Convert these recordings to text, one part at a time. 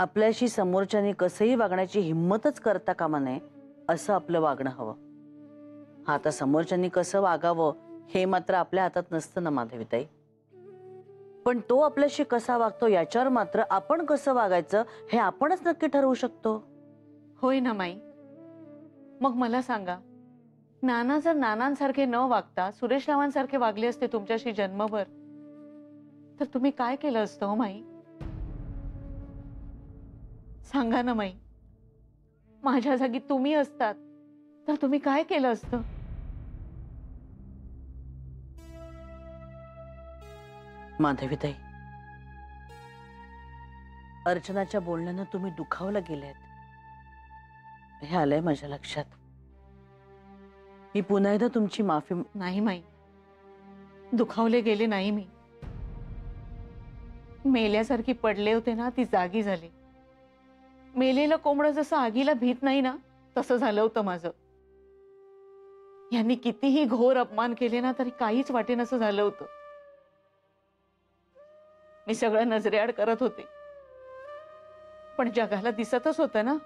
आपल्याशी समोरच्याने कसंही वागण्याची हिम्मतच करता कामा नये असं आपलं वागणं हवं. हा आता समोरच्याने कसं वागावं हे मात्र आपल्या हातात नसतं ना माधवीताई. पण तो आपल्याशी कसा वागतो याच्यावर मात्र आपण कसं वागायचं हे आपणच नक्की ठरवू शकतो. होय ना माई. मग मला सांगा, नाना जर नानांसारखे न वागता सुरेश रावांसारखे वागले असते तुमच्याशी जन्मभर, तर तुम्ही काय केलं असतं हो माई? सांगा ना माई. माझ्या जागी तुम्ही असतात तर तुम्ही काय केलं असतं? माधवीताई, अर्चनाच्या बोलण्यानं तुम्ही दुखावलं गेलेत हे आलंय माझ्या लक्षात. मी पुन्हा एकदा तुमची माफी. नाही माई, दुखावले गेले नाही मी. मेल्यासारखी पडले होते ना, ती जागी झाली. मेलेलं कोंबडं जसं आगीला भीत नाही ना, तसं झालं होतं माझं. यांनी कितीही घोर अपमान केले ना तरी काहीच वाटेनसं झालं होतं. मी सगळं नजरेआड करत होते, पण जगाला दिसतच होतं ना.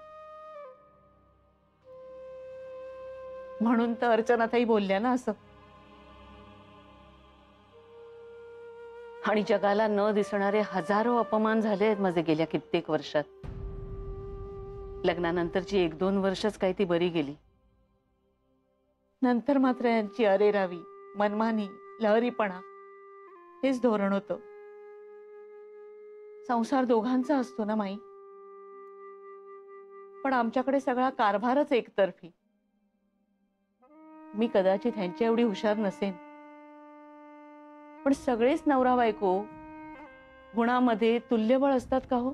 म्हणून तर अर्चनाताई बोलल्या ना असं. आणि जगाला न दिसणारे हजारो अपमान झाले आहेत माझे गेल्या कित्येक वर्षात. लग्नानंतरची 1-2 वर्षच काही ती बरी गेली. नंतर मात्र यांची अरेरावी, मनमानी, लहरीपणा हेच धोरण होतं. संसार दोघांचा असतो ना माई, पण आमच्याकडे सगळा कारभारच एकतर्फी. मी कदाचित ह्यांच्या एवढी हुशार नसेन, पण सगळेच नवरा बायको गुणामध्ये तुल्यबळ असतात का हो?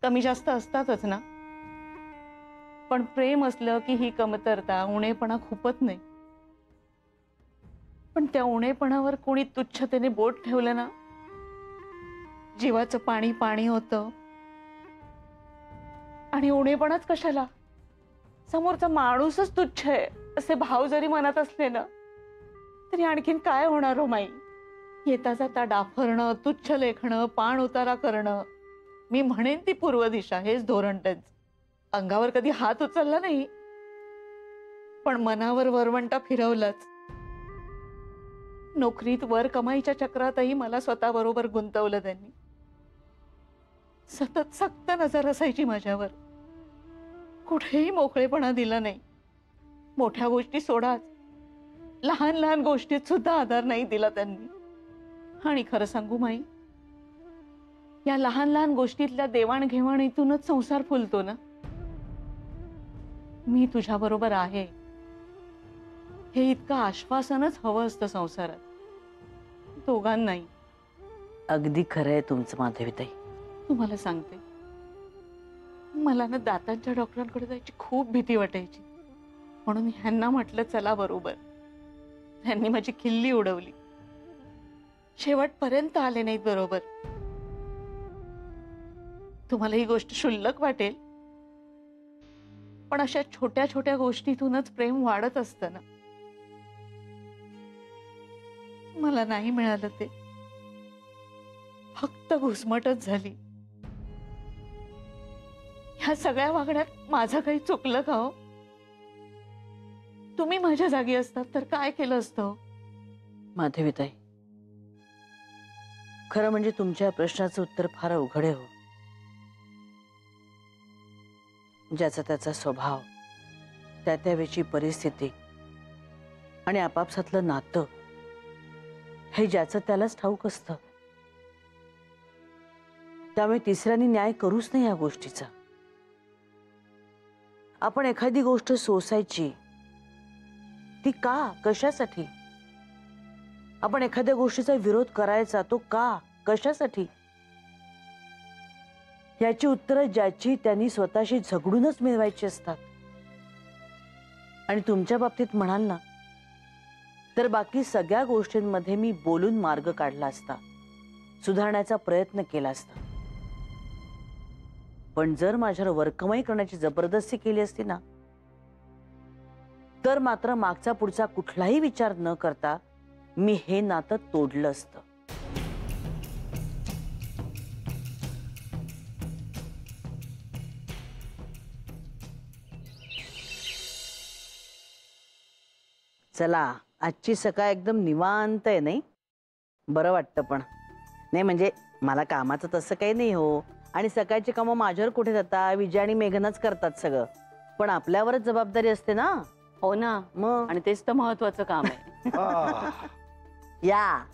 कमी जास्त असतातच ना. पण प्रेम असलं की ही कमतरता, उणेपणा खूपच नाही. पण त्या उणेपणावर कोणी तुच्छतेने बोट ठेवलं ना, जीवाचं पाणी पाणी होतं. आणि उणेपणाच कशाला, समोरचा माणूसच तुच्छ आहे असे भाव जरी मनात असले ना, तरी आणखीन काय होणार हो माई? येता जाता डाफरणं, तुच्छ लेखणं, पाण उतारा करणं, मी म्हणेन ती पूर्व दिशा हेच धोरण त्यांचं. अंगावर कधी हात उचलला नाही, पण मनावर वरवंटा फिरवलाच. नोकरीत वर कमाईच्या चक्रातही मला स्वतःबरोबर गुंतवलं त्यांनी. सतत सक्त नजर असायची माझ्यावर. कुठेही मोकळेपणा दिला नाही. मोठ्या गोष्टी सोडाच, लहान लहान गोष्टीत सुद्धा आधार नाही दिला त्यांनी. आणि खरं सांगू माई, या लहान लहान गोष्टीतल्या देवाणघेवाणीतूनच संसार फुलतो ना. मी तुझ्या बरोबर आहे हे इतकं आश्वासनच हवं असतं संसारात, दोघांनाही. अगदी खरंय तुमचं माधवीताई. तुम्हाला सांगते, मला ना दातांच्या डॉक्टरांकडे जायची खूप भीती वाटायची. म्हणून ह्यांना म्हटलं चला बरोबर. ह्यांनी माझी खिल्ली उडवली. शेवटपर्यंत आले नाहीत बरोबर. तुम्हाला ही गोष्ट क्षुल्लक वाटेल, पण अशा छोट्या छोट्या गोष्टीतूनच प्रेम वाढत असतं ना. मला नाही मिळालं ते, फक्त घुसमटच झाली. ह्या सगळ्या वागण्यात माझं काही चुकलं का हो? तुम्ही माझ्या जागी असतात तर काय केलं असतं? माधवीताई, खरं म्हणजे तुमच्या प्रश्नाचं उत्तर फार अवघड आहे हो. ज्याचा त्याचा स्वभाव, त्या त्यावेळची परिस्थिती आणि आपापसातलं नातं हे ज्याचं त्यालाच ठाऊक असतं. त्यामुळे तिसऱ्यांनी न्याय करूच नाही या गोष्टीचा. आपण एखादी गोष्ट सोसायची ती का, कशासाठी? आपण एखाद्या गोष्टीचा विरोध करायचा तो का, कशासाठी? याची उत्तरं ज्याची त्यांनी स्वतःशी झगडूनच मिळवायची असतात. आणि तुमच्या बाबतीत म्हणाल ना, तर बाकी सगळ्या गोष्टींमध्ये मी बोलून मार्ग काढला असता, सुधारण्याचा प्रयत्न केला असता. पण जर माझ्यावर वरकमाई करण्याची जबरदस्ती केली असती ना, तर मात्र मागचा पुढचा कुठलाही विचार न करता मी हे नातं तोडलं असतं. चला, आजची सकाळ एकदम निवांत आहे नाही? बरं वाटतं पण. नाही म्हणजे मला कामाचं तसं काही नाही हो, आणि सकाळची कामं माझ्यावर कुठे जातात, विजय आणि मेघनाच करतात सगळं. पण आपल्यावरच जबाबदारी असते ना. हो ना, मग आणि तेच तर महत्वाचं काम आहे. या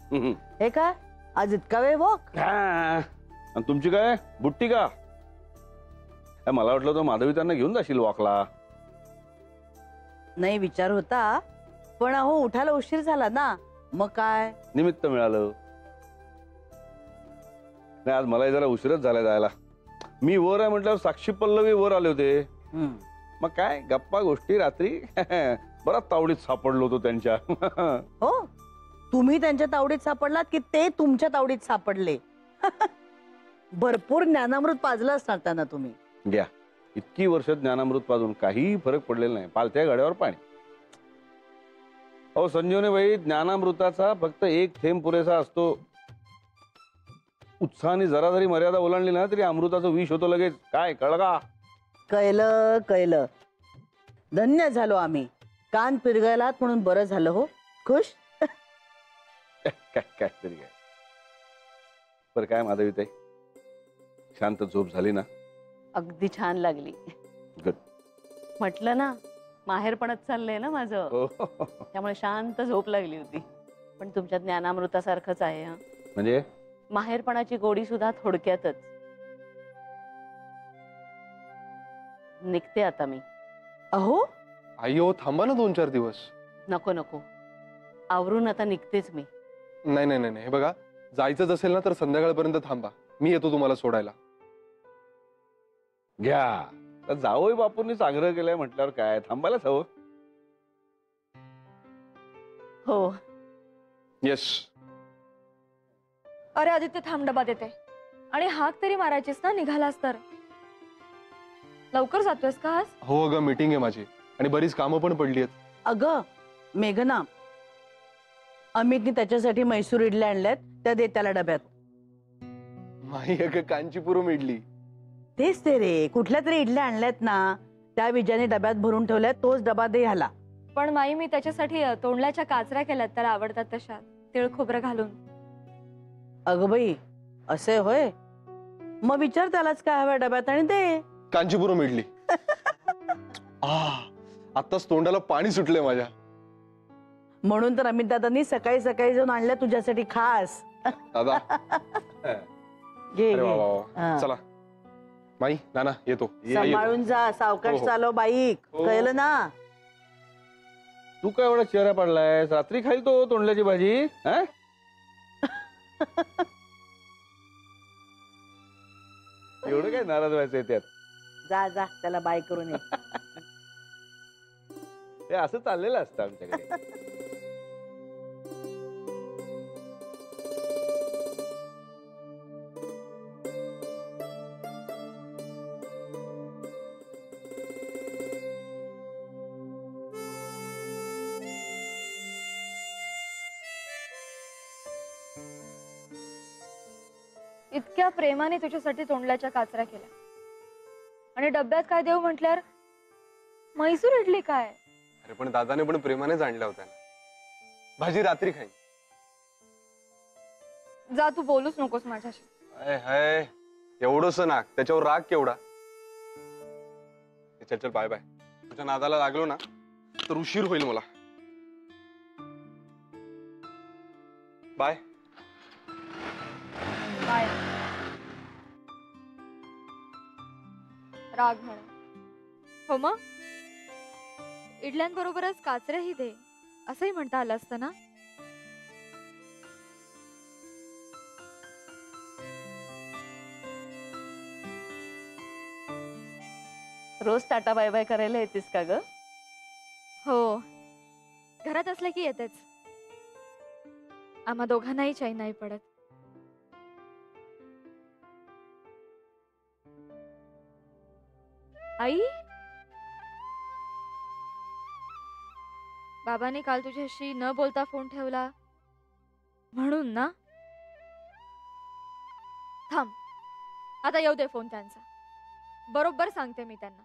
हे काय आज इतका वेळ वॉक? आणि तुमची काय बुट्टी का? मला वाटलं तर माधवी त्यांना घेऊन जाशील वॉकला. नाही विचार होता, पण अहो उठायला उशीर झाला ना, मग काय. निमित्त मिळालं. नाही आज मला जरा उशीरच झाला जायला. मी वर आहे म्हटल्यावर साक्षी पल्लवी वर आले होते. मग काय गप्पा गोष्टी रात्री बराच तावडीत सापडलो होतो त्यांच्या. हो, तुम्ही त्यांच्या तावडीत सापडलात की ते तुमच्या तावडीत सापडले? भरपूर ज्ञानामृत पाजलं असणार त्यांना तुम्ही. घ्या, इतकी वर्ष ज्ञानामृत पाजून काही फरक पडलेला नाही. पालथ्या गाड्यावर पाणी. अहो संजीवनी बाई, ज्ञानामृताचा फक्त एक थेंब पुरेसा असतो. उत्साहाने जरा जरी मर्यादा ओलांडली ना तरी अमृताचं विष होतं लगेच. काय कळलं का? कळलं कळलं. धन्य झालो आम्ही. कान पिरगायलात म्हणून बरं झालं हो. खुश? काय काय तरी काय. बरं काय माधवी ताई, शांत झोप झाली ना? अगदी छान लागली. गुड. म्हटलं ना, माहेरपणच चाललंय ना माझं, त्यामुळे शांत झोप लागली होती. पण तुमच्या ज्ञानामृतासारखंच आहे. हा, म्हणजे माहेरपणाची गोडी सुद्धा थोडक्यातच. निघते आता मी. अहो आई हो, थांबा ना 2-4 दिवस. नको नको, आवरून आता निघतेच मी. नाही नाही नाही, हे बघा, जायचंच असेल ना तर संध्याकाळपर्यंत थांबा. मी येतो तुम्हाला सोडायला. घ्या, तर जावई बापूंनीच आग्रह केलाय म्हटल्यावर काय थांबायलाच हवं. हो. येस. अरे आदित्य, थांब, डबा देते. आणि हाक तरी मारायचीस ना निघालास तर. लवकर जातोयस का आज? हो अगं, मीटिंग आहे माझी आणि बरीच कामं पण पडली आहेत. अगं मेघना, अमितने त्याच्यासाठी मैसूर इडल्या आणल्यात, त्या दे त्याला डब्यात. नाही अगं, कांचीपुरम इडली. तेच ते रे, कुठल्या तरी इडल्या आणल्यात ना, त्या विजयाने डब्यात भरून ठेवल्यात, तोच डबा दे ह्याला. पण माई, मी त्याच्यासाठी तोंडल्याच्या काचऱ्या केल्यात, त्याला आवडतात तशा, तिळ खोबरं घालून. अगं बाई, असे होय? मग विचार त्यालाच काय हवं डब्यात आणि दे. कांचीपुरम इडली. आत्ताच तोंडाला पाणी सुटलंय माझ्या. म्हणून तर अमित दादांनी सकाळी सकाळी जाऊन आणल्या तुझ्यासाठी खास. दादा. घे अरे वा घे. वा वा. हा. चला माई, नाना येतो. सांभाळून जा, सावकाश हो, हो. चालव बाईक. हो. कळलं ना? तू काय एवढा चेहरा पडलाय? रात्री खाईल तो तोंडल्याची भाजी. एवढं काय नाराज व्हायचंय त्यात? जा जा, त्याला बाय करून ये. हे असं चाललेलं असतं आमच्याकडे. इतक्या प्रेमाने तुझ्यासाठी तोंडल्याच्या काचऱ्या केल्या, आणि डब्यात काय देऊ म्हटल्यावर म्हैसूर इडली काय? अरे पण दादाने पण प्रेमानेच आणल्या होत्या ना. भाजी रात्री खाईन. जा, तू बोलूच नकोस माझ्याशी. हाय हाय, एवढंस नाक, त्याच्यावर राग केवढा. चल चल, बाय बाय. तुझ्या नादाला लागलो ना तर उशीर होईल मला. Bye bye. राग म्हण. हो मग इडल्यांबरोबरच काचऱ्याही दे, असंही म्हणता आलं असतं ना. रोज टाटा बाय बाय करायला येतेस का ग? हो, घरात असले की येतेच. आम्हा दोघांनाही चैन नाही पडत. आई, बाबांनी काल तुझ्याशी न बोलता फोन ठेवला म्हणून ना. थांब, आता येऊ दे फोन त्यांचा. बरोबर सांगते मी त्यांना.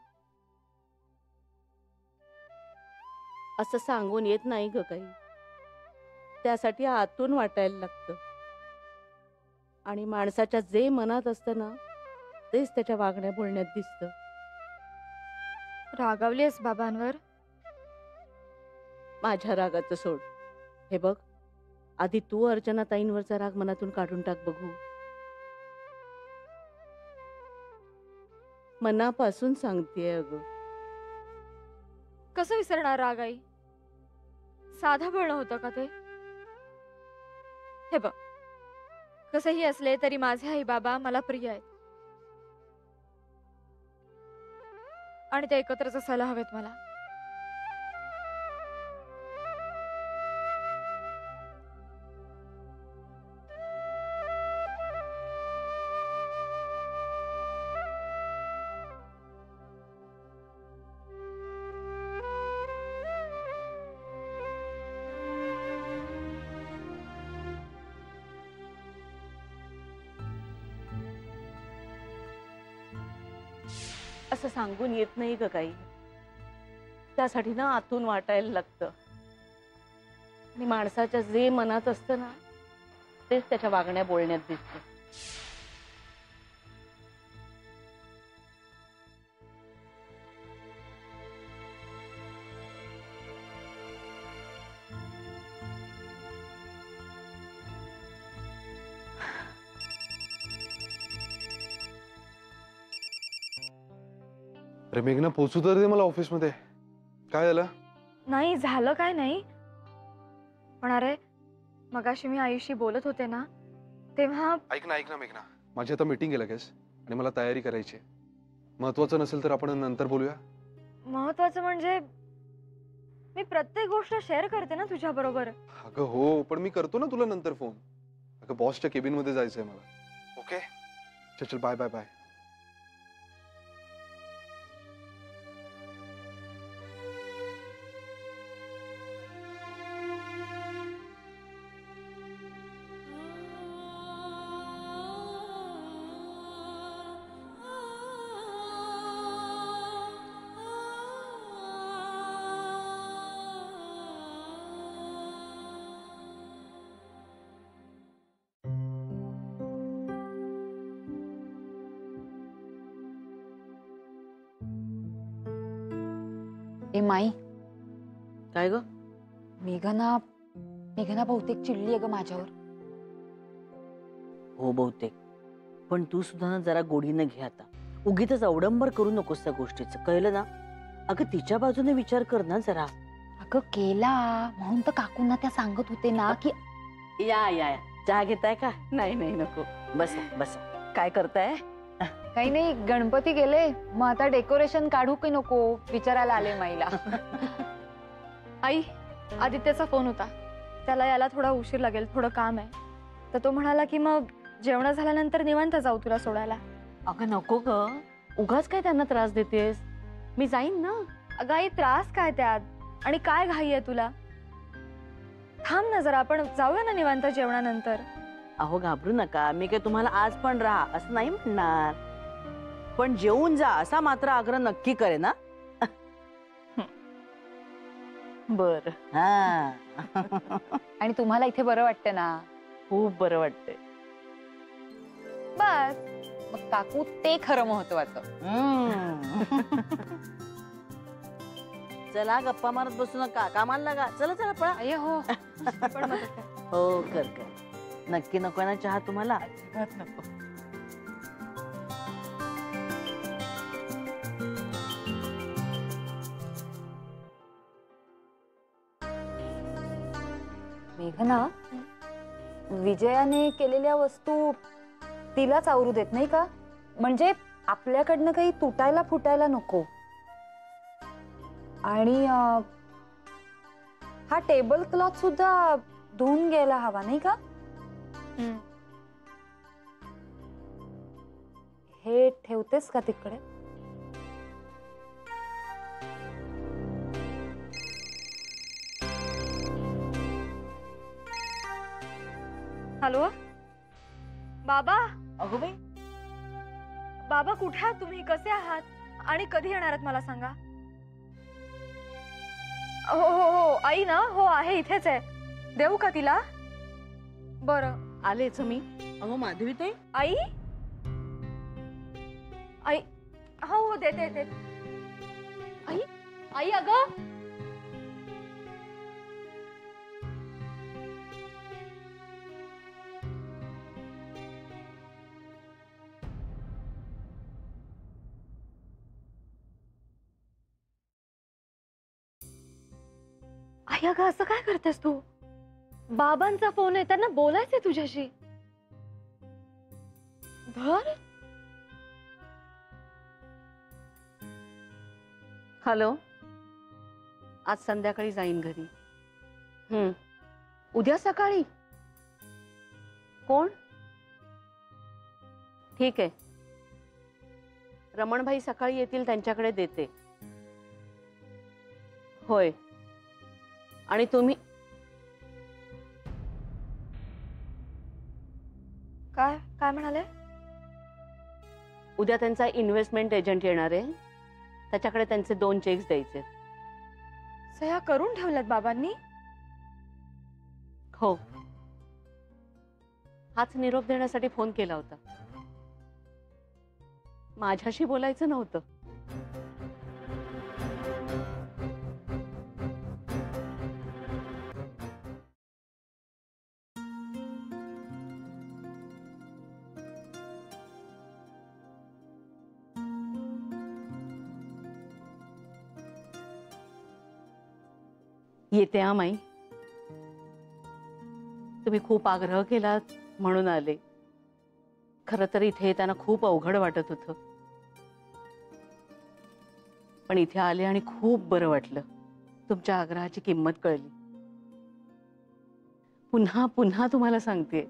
असं सांगून येत नाही ग काही. त्यासाठी आतून वाटायला लागतं. आणि माणसाच्या जे मनात असतं ना तेच त्याच्या वागण्या बोलण्यात दिसतं. रागावलीस बाबांवर? माझ्या रागाचं सोड. हे बघ, आधी तू अर्चना ताईंवरचा राग मनातून काढून टाक बघू. मनापासून सांगतेय अगं. कसं विसरणार राग आई? साधं बोलणं होतं का ते? हे बघ, कसंही असले तरी माझे आई बाबा मला प्रिय आहेत आणि ते एकत्रच असायला हवेत मला. असं सांगून येत नाही ग काही. त्यासाठी ना आतून वाटायला लागतं. आणि माणसाच्या जे मनात असतं ना तेच त्याच्या वागण्या बोलण्यात दिसतं. अरे मेघना, पोचू तर दे मला ऑफिसमध्ये. काय झालं? नाही झालं काय नाही, पण अरे मगाशी मी आईशी बोलत होते ना तेव्हा. ऐक ना मेघना, माझी आता मीटिंग आहे लगेच आणि मला तयारी करायची आहे. महत्वाचं नसेल तर आपण नंतर बोलूया. महत्वाचं म्हणजे मी प्रत्येक गोष्ट शेअर करते ना तुझ्या बरोबर. अगं हो, पण मी करतो ना तुला नंतर फोन. अगं बॉसच्या केबिन मध्ये जायचंय मला. ओके चल चल, बाय बाय बाय. ए माई, काय ग? मेघना मेघना बहुतेक चिडली आहे ग माझ्यावर. हो बहुतेक. पण तू सुद्धा ना जरा गोडीनं घे आता. उगीच अवडंबर करू नकोस त्या गोष्टीचं, कळलं ना? अगं तिच्या बाजूने विचार कर ना जरा. अगं केला म्हणून तर काकूंना त्या सांगत होते ना की. या या या, चहा घेताय का? नाही नाही नको. बसा बसा. काय करताय? काही नाही, गणपती गेले मग आता डेकोरेशन काढू की नको विचारायला आले माईला. आई, आदित्यचा फोन होता. त्याला यायला थोडा उशीर लागेल, थोडं काम आहे. तर तो म्हणाला की मग जेवण झाल्यानंतर निवांत जाऊ तुला सोडायला. अगं नको ग, उगाच काय त्यांना त्रास देतेस. मी जाईन ना. अगं आई, त्रास काय त्यात? आणि काय घाई आहे तुला? थांब ना जरा, आपण जाऊया ना निवांत जेवणानंतर. अहो घाबरू नका, मी काय तुम्हाला आज पण राहा असं नाही म्हणणार, पण जेवून जा असा मात्र आग्रह नक्की करे ना. बर. हा. आणि तुम्हाला इथे बरं वाटतं ना? खूप बरं वाटतंय. बस मग काकू, ते खरं महत्वाचं. चला गप्पा मारत बसू नका, कामाला लागा. चला चला पळा. अय्य हो. पण मदत कर. हो कर कर. नक्की नको ना चहा तुम्हाला? अजिबात नको. मेघना, विजयाने केलेल्या वस्तू तिलाच आवरू देत नाही का? म्हणजे आपल्याकडनं काही तुटायला फुटायला नको. आणि हा टेबल क्लॉथ सुद्धा धुवून घ्यायला हवा नाही का? हे ठेवतेस का तिकडे? हॅलो बाबा. अगो बाई, बाबा कुठे आहात तुम्ही? कसे आहात आणि कधी येणार आहात मला सांगा. हो हो हो आई ना, हो आहे, इथेच आहे. देऊ का तिला? बरं. आलेच मी. अहो माधवीताई, आई आई हो हो देते देते. आई आई अगं. आई अगं असं काय करतेस तू? बाबांचा फोन आहे, त्यांना बोलायचंय तुझ्याशी. धर. हॅलो. आज संध्याकाळी जाईन घरी. उद्या सकाळी? कोण? ठीक आहे. रमणभाई सकाळी येतील, त्यांच्याकडे देते. होय. आणि तुम्ही? काय काय म्हणाले? उद्या त्यांचा इन्व्हेस्टमेंट एजंट येणार आहे, त्याच्याकडे त्यांचे 2 चेक्स द्यायचे. सह्या करून ठेवल्यात बाबांनी? हो. हाच निरोप देण्यासाठी फोन केला होता. माझ्याशी बोलायचं नव्हतं. येते हा माई. तुम्ही खूप आग्रह केलात म्हणून आले. खरं तर इथे येताना खूप अवघड वाटत होतं, पण इथे आले आणि खूप बरं वाटलं. तुमच्या आग्रहाची किंमत कळली. पुन्हा पुन्हा तुम्हाला सांगते,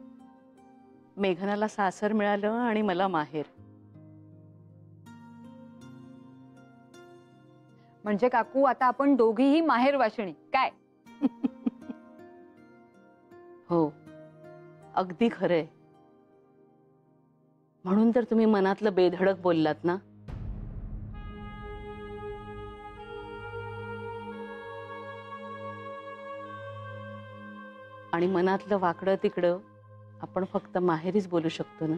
मेघनाला सासर मिळालं आणि मला माहेर. म्हणजे काकू आता आपण दोघीही माहेर वाशिणी काय? हो, अगदी खरंय. म्हणून तर तुम्ही मनातलं बेधडक बोललात ना. आणि मनातलं वाकडं तिकडं आपण फक्त माहेरीच बोलू शकतो ना.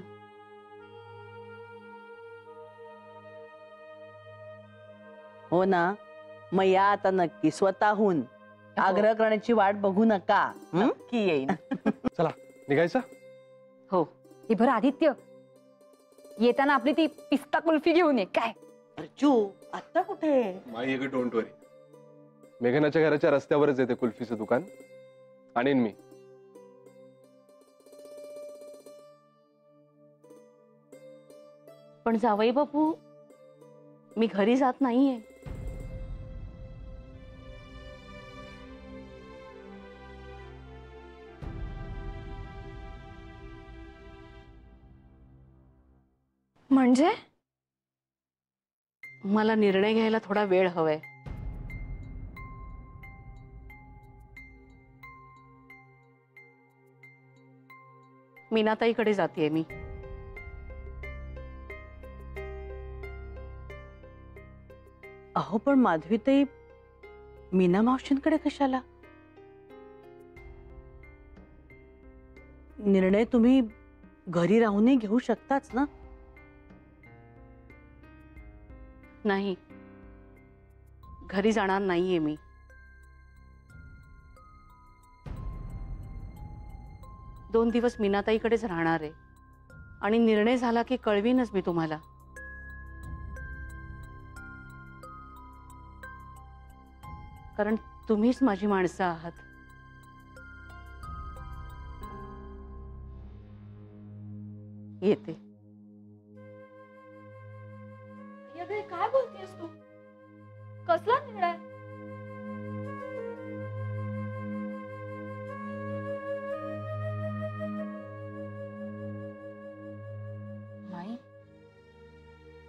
हो ना. मग या आता नक्की स्वतःहून. आग्रह करण्याची वाट बघू नका. नक्की येईन. चला निघायचं. हो. हे बरं आदित्य, येताना आपली ती पिस्ता कुल्फी घेऊन ये काय? अर्जू, आता कुठे? माई डोंट वरी. मेघनाच्या घराच्या रस्त्यावरच येते कुल्फीचं दुकान. आणीन मी. पण जावई बापू, मी घरी जात नाहीये. म्हणजे? मला निर्णय घ्यायला थोडा वेळ हवाय. मीनाताईकडे जातेय मी. अहो पण माधवीताई, मीना मावशींकडे कशाला? निर्णय तुम्ही घरी राहूनही घेऊ शकताच ना. नाही, घरी जाणार नाहीये मी. दोन दिवस मीनाताईकडेच राहणार आहे आणि निर्णय झाला की कळवीनच मी तुम्हाला. कारण तुम्हीच माझी माणसं आहात. येते. काय बोलतेस तू? कसला निर्णय? नाही,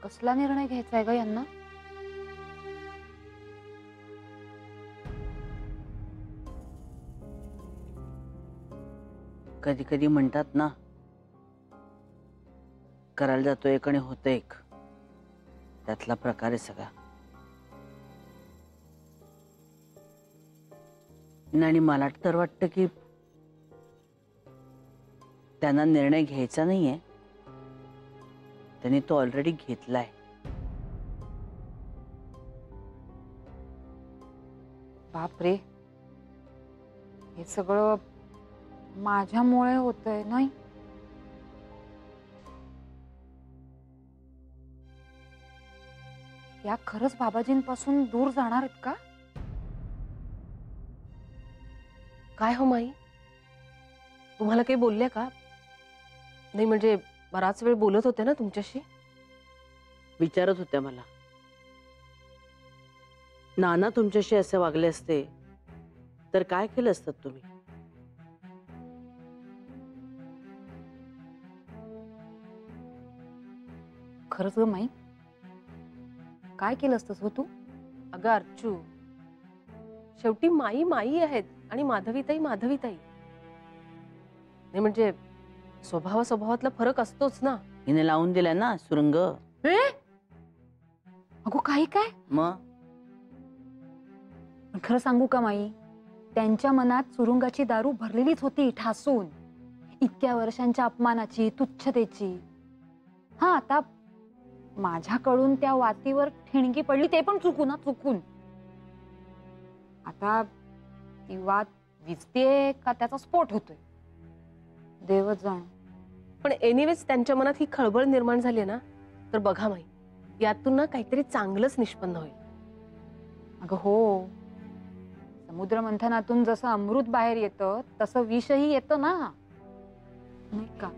कसला निर्णय घ्यायचा आहे ग यांना? कधी कधी म्हणतात ना, करायला जातो एक आणि होतं एक. त्यातला प्रकार आहे सगळा. आणि मला तर वाटतं की त्यांना निर्णय घ्यायचा नाहीये, त्यांनी तो ऑलरेडी घेतलाय. बापरे, हे सगळं माझ्यामुळे होतंय नाही. या खरंच बाबाजींपासून दूर जाणार आहेत का? काय हो माई, तुम्हाला काही बोलले का? नाही म्हणजे बराच वेळ बोलत होते ना तुमच्याशी. विचारत होत्या मला, नाना तुमच्याशी असे वागले असते तर काय केलं असतं तुम्ही? खरंच ग माई, काय केलं असतंस हो तू? अगं अर्चू, शेवटी माई माई आहेत आणि माधवीताई माधवीताई. नाही म्हणजे स्वभावातला फरक असतोच ना. हिने लावून दिलाय ना सुरंग. अगो काही काय, मग पण खरं सांगू का माई, त्यांच्या मनात सुरुंगाची दारू भरलेलीच होती ठासून. इतक्या वर्षांच्या अपमानाची, तुच्छतेची. हा, आता माझ्याकडून त्या वातीवर ठिणगी पडली, ते पण चुकून, चुकून. आता ती वात विजतेय का त्याचा स्फोट होतोय, देवच जाण. पण एनिवेज त्यांच्या मनात ही खळबळ निर्माण झाली ना, तर बघा माई, यातून ना काहीतरी चांगलंच निष्पन्न होईल. अगं हो, समुद्र मंथनातून जसं अमृत बाहेर येतं तसं विषही येतं ना, नाही का?